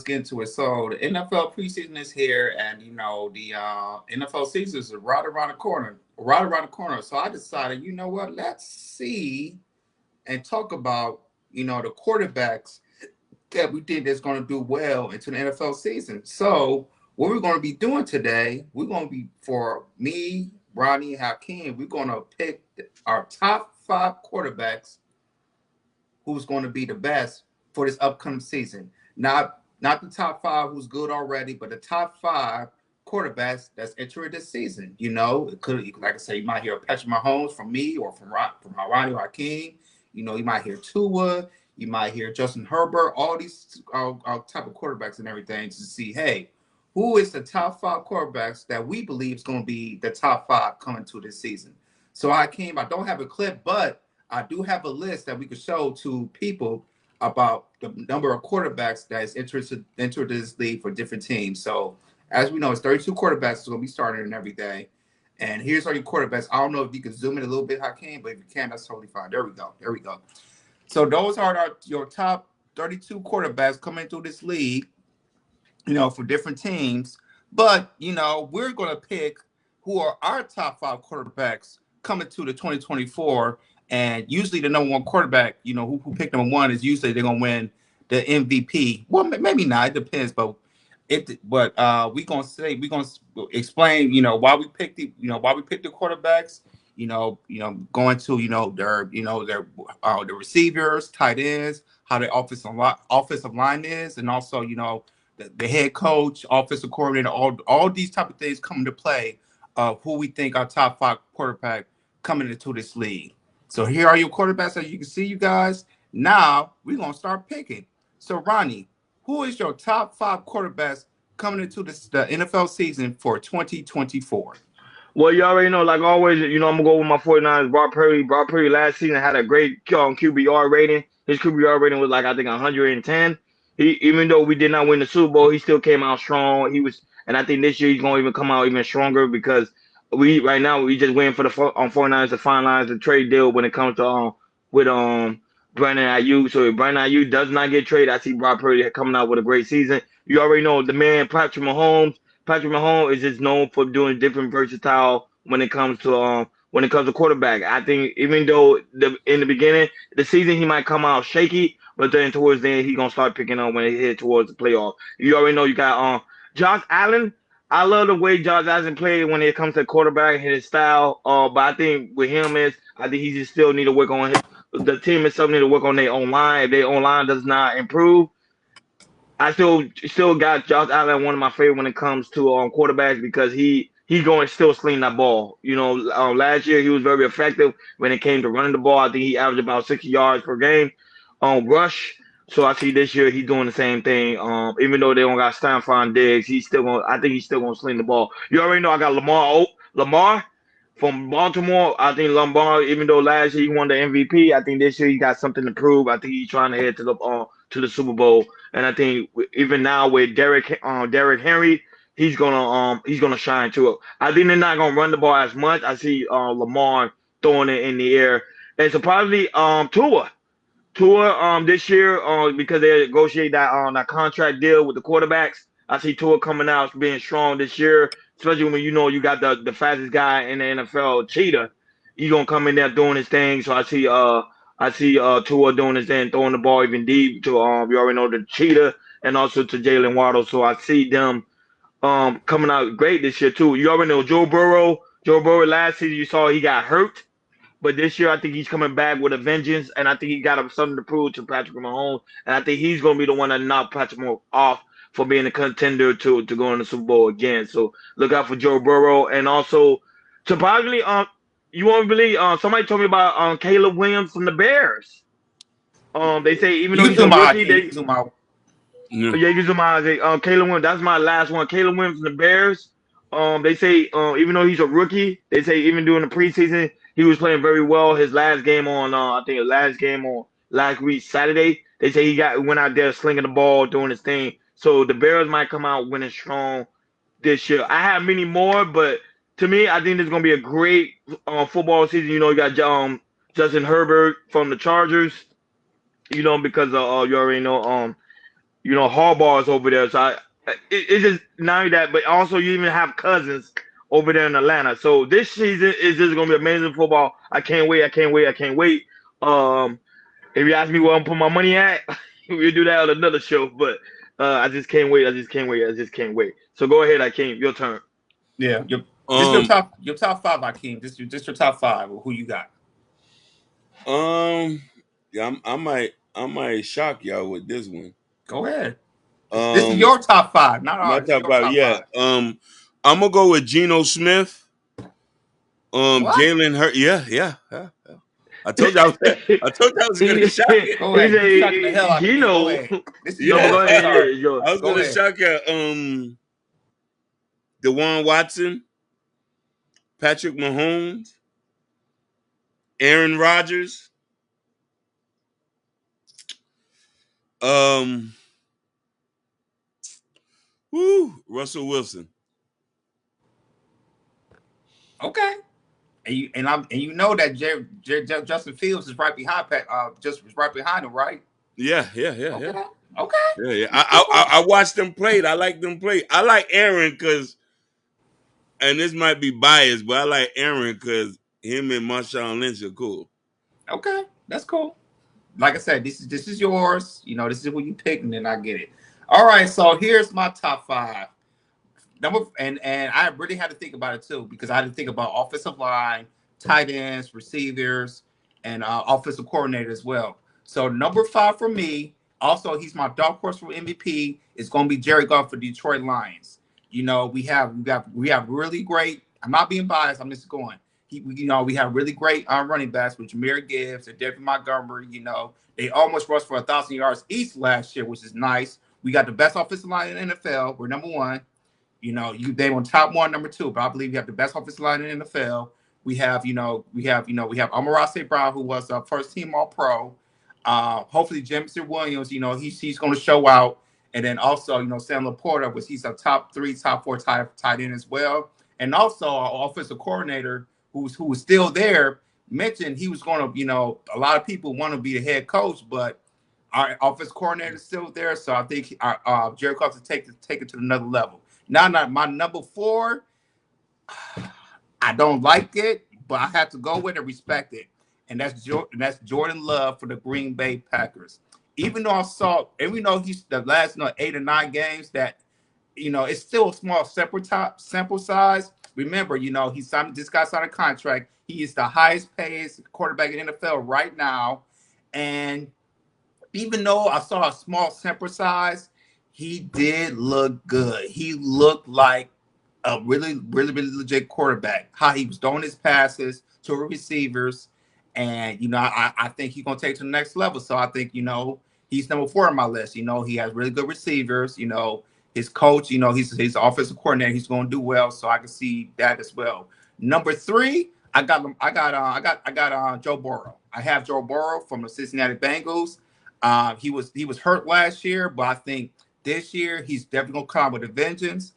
get into it. So the NFL preseason is here, and the NFL season is right around the corner. Right around the corner. So I decided, you know what? Let's see and talk about the quarterbacks that we think is going to do well into the NFL season. So what we're going to be doing today, we're going to be for me, Ronnie, Hakeem. We're going to pick our top five quarterbacks who's going to be the best for this upcoming season. Not the top five who's good already, but the top five quarterbacks that's entering this season. It could, like I said, you might hear Patrick Mahomes from me or from Ronnie Hakeem. You might hear Tua. You might hear Justin Herbert. All these type of quarterbacks and everything to see, hey, who is the top five quarterbacks that we believe is going to be the top five coming to this season. So I don't have a clip, but I do have a list that we could show to people about the number of quarterbacks that is interested entered this league for different teams. So as we know, it's 32 quarterbacks going to be starting and everything. And here's all your quarterbacks. I don't know if you can zoom in a little bit, Hakeem, but if you can, that's totally fine. There we go. There we go. So those are your top 32 quarterbacks coming through this league, for different teams. But, we're going to pick who are our top five quarterbacks coming to the 2024. And usually the number one quarterback, who picked number one is usually they're going to win the MVP. Well, maybe not. It depends. But we're going to explain, why we picked the quarterbacks, going to, the receivers, tight ends, how the offensive line is, and also, the head coach, offensive coordinator, all these type of things come into play of who we think our top five quarterback coming into this league. So here are your quarterbacks, as you can see, you guys. Now we're going to start picking. So, Ronnie, who is your top five quarterbacks coming into the NFL season for 2024? Well, you already know, like always, I'm going to go with my 49ers, Brock Purdy. Brock Purdy last season had a great QBR rating. His QBR rating was like, I think, 110. Even though we did not win the Super Bowl, he still came out strong. And I think this year he's going to even come out even stronger because right now we just waiting for the 49ers to finalize the trade deal when it comes to with Brandon Ayuk. So if Brandon Ayuk does not get traded, I see Brock Purdy coming out with a great season. You already know the man Patrick Mahomes. Patrick Mahomes is just known for doing different versatile when it comes to quarterback. I think even though in the beginning the season he might come out shaky, but then towards the end he gonna start picking up when he hit towards the playoff. You already know you got Josh Allen. I love the way Josh Allen played when it comes to quarterback and his style. But I think with him I think he just still need to work on the team itself need to work on their own line. If their own line does not improve, I still got Josh Allen one of my favorite when it comes to quarterbacks because he going still sling that ball. Last year he was very effective when it came to running the ball. I think he averaged about 60 yards per game on rush. So I see this year he's doing the same thing. Even though they don't got Stanford Diggs, I think he's still gonna sling the ball. You already know I got Lamar from Baltimore. I think Lamar, even though last year he won the MVP, I think this year he got something to prove. I think he's trying to head to the Super Bowl. And I think even now with Derrick Henry, he's gonna shine too. I think they're not gonna run the ball as much. I see Lamar throwing it in the air, and surprisingly, Tua this year because they negotiate that contract deal with the quarterbacks. I see Tua coming out being strong this year, especially when you got the fastest guy in the NFL, Cheetah. He's gonna come in there doing his thing. So I see Tua doing his thing, throwing the ball even deep to you already know the Cheetah and also to Jalen Waddle. So I see them coming out great this year too. You already know Joe Burrow. Joe Burrow last season you saw he got hurt. But this year, I think he's coming back with a vengeance, and I think he got something to prove to Patrick Mahomes, and I think he's going to be the one that knock Patrick Mahomes off for being a contender to go in the Super Bowl again. So look out for Joe Burrow, and also surprisingly, you won't believe somebody told me about Caleb Williams from the Bears. They say even though You he's a zoom out, rookie, Hakeem. You zoom out. yeah, you zoom out. Caleb Williams, that's my last one. Caleb Williams from the Bears. They say even though he's a rookie, they say even during the preseason he was playing very well. His last game on I think his last game on last week Saturday, they say went out there slinging the ball, doing his thing. So the Bears might come out winning strong this year. I have many more, but to me, I think this is gonna be a great football season. You got Justin Herbert from the Chargers. Because you already know Harbaugh's over there. So it's just not only that, but also you even have Cousins over there in Atlanta. So this season is just gonna be amazing football. I can't wait. I can't wait. I can't wait. Um, if you ask me where I'm putting my money at, we'll do that on another show. But I just can't wait. I just can't wait. I just can't wait. So go ahead, Akeem. Your turn. Yeah, this Um, your top five, Akeem. This your top five. Who you got? um, yeah, I might shock y'all with this one. Go ahead. This is Um, your top five, not my ours. This is top your five, top yeah. five. I'm gonna go with Geno Smith. What? Jalen Hurt, yeah. I told you I told you I was gonna he shock you. Go he ahead. You shocking the hell said out of me. Go Gino. ahead. This is No, but Yeah, go yours. I'm ahead. sorry. Yeah, Joe. I was Go gonna ahead. shock you. Dewan Watson, Patrick Mahomes, Aaron Rodgers, um, Russell Wilson. Okay. And you know that Justin Fields is right behind just was right behind him, right? Yeah. Okay. Okay. Yeah. That's cool. I watched them play. I like them play. I like Aaron because, and this might be biased, but I like Aaron because him and Marshawn Lynch are cool. Okay. That's cool. Like I said, this is yours. This is what you pick, and then I get it. All right. So here's my top five. And I really had to think about it too because I had to think about offensive line, tight ends, receivers, and offensive coordinator as well. So number five for me, also he's my dark horse for MVP. Is going to be Jerry Goff for Detroit Lions. We have really great. I'm not being biased. I'm just going. We have really great running backs with Jameer Gibbs and David Montgomery. They almost rushed for 1,000 yards each last year, which is nice. We got the best offensive line in the NFL. We're number one. They were top one, number two, but I believe we have the best offensive line in the NFL. We have Amara St. Brown, who was a first team All Pro. Hopefully, Jameson Williams, he's going to show out, and then also, Sam Laporta he's a top three, top four tight end as well, and also our offensive coordinator, who was still there, mentioned he was going to, a lot of people want to be the head coach, but our offense coordinator is still there, so I think Jerry Goff to take it to another level. Now, not my number four. I don't like it, but I have to go with it, respect it, and that's Jordan Love for the Green Bay Packers. Even though he's the last 8 or 9 games that it's still a small sample size. Remember, this guy signed a contract. He is the highest paid quarterback in the NFL right now, and even though I saw a small sample size, he did look good. He looked like a really, really, really legit quarterback. How he was throwing his passes to receivers, and I think he's gonna take it to the next level. So I think he's number four on my list. He has really good receivers. His coach. He's offensive coordinator. He's gonna do well. So I can see that as well. Number three, I got Joe Burrow. I have Joe Burrow from the Cincinnati Bengals. He was hurt last year, but I think this year he's definitely gonna come with a vengeance.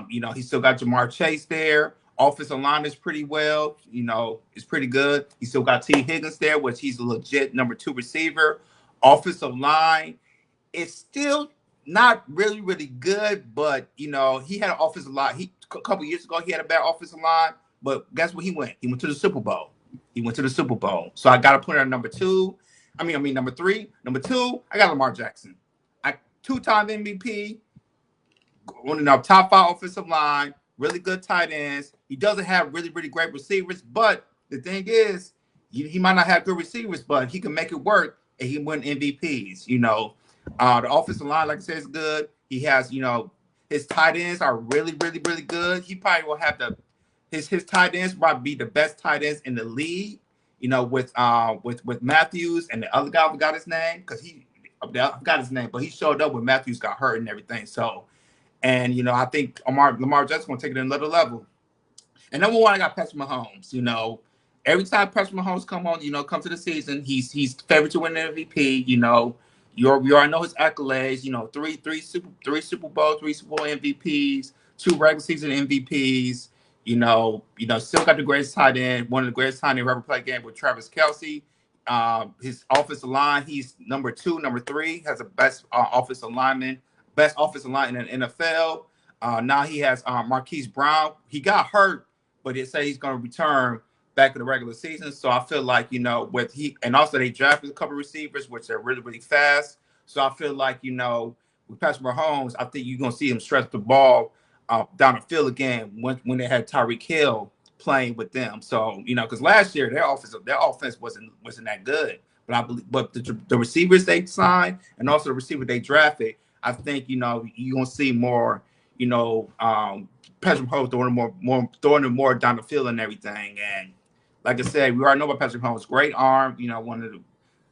He still got Jamar Chase there. Offensive line is pretty well. It's pretty good. He still got T. Higgins there, which he's a legit number two receiver. Offensive line is still not really, really good, but he had an offensive line. A couple years ago he had a bad offensive line, but guess where he went? He went to the Super Bowl. He went to the Super Bowl. So I got to put it on number two. I mean number three. Number two, I got Lamar Jackson. Two-time MVP, one of the top five offensive line, really good tight ends. He doesn't have really, really great receivers, but the thing is, he might not have good receivers, but he can make it work and he can win MVPs. The offensive line, like I said, is good. He has, his tight ends are really, really, really good. He probably will have his tight ends probably be the best tight ends in the league. With Matthews and the other guy, I forgot his name because I forgot his name, but he showed up when Matthews got hurt and everything. So. And I think Lamar Jackson going to take it to another level. And number one, I got Patrick Mahomes. Every time Patrick Mahomes come to the season, he's favored to win the MVP. You already know his accolades. Three Super Bowl, three Super Bowl MVPs, two regular season MVPs. Still got the greatest tight end, one of the greatest tight end ever played game with Travis Kelce. his offensive line, he's number 2, number 3, has the best offensive lineman, best offensive line in the NFL. Now he has Marquise Brown. He got hurt, but they say he's going to return back in the regular season. So I feel like, with and also they drafted a couple of receivers, which are really, really fast. So I feel like, with Patrick Mahomes, I think you're going to see him stretch the ball down the field again when they had Tyreek Hill playing with them. So, because last year their offense wasn't that good. But I believe, but the receivers they signed and also the receiver they drafted, I think you're gonna see more. Patrick Mahomes throwing them more down the field and everything. And like I said, we already know about Patrick Mahomes. Great arm. One of the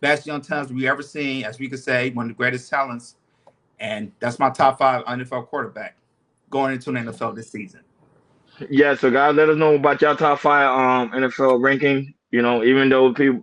best young talents we ever seen, as we could say, one of the greatest talents. And that's my top 5 NFL quarterback going into an NFL this season. Yeah, so guys, let us know about your top 5 NFL ranking. Even though people